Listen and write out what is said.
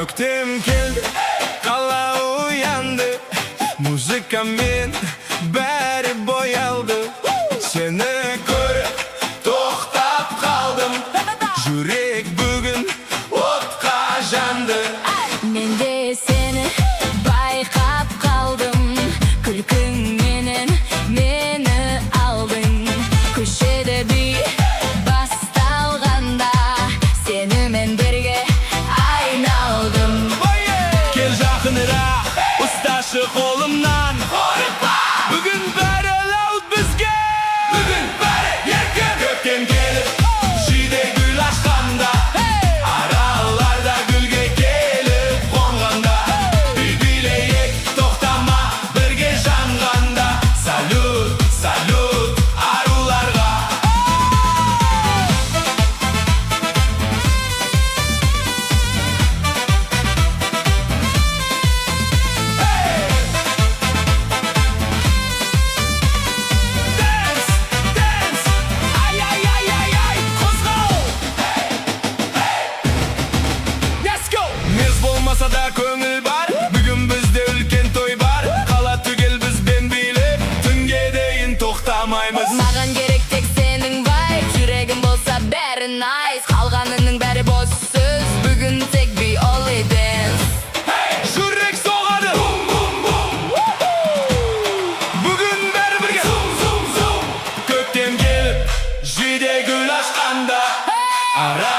Köktem keldi, kala uyandı. Müzikamin beri boyaldı. Seni görüp toktap kaldım. Yürek bugün otqa jandı. Men de seni bayqab kaldım. Külküngenen meni aldın. Köşede bir bastalganda seni men birge aynaldım. Gel жақынырақ, ұсташы қолымнан. Бүгін бәрі лаут бізге. Бүгін бәрі еркін. Көктем келіп, жиде гүл ашқанда. Араларда гүлге келіп қонғанда. Үй билейік, тоқтама, бірге жанғанда. Салют, салют аруларға. Dance, dance, ay ay ay ay ay, қозғал. Let's go. Мез болмаса да көңіл бар, бүгін бізде үлкен той бар. Қала түгел бізбен билеп, түнге дейін тоқтамаймыз. Маған керек тек сенің вайб, жүрегім болса бәрі найс. Қалғанының бәрі бос сөз, бүгін тек би only dance. Жүрек соғады, бүгін бәрі бірге. Көктем келіп, жиде гүл ашқанда. Ара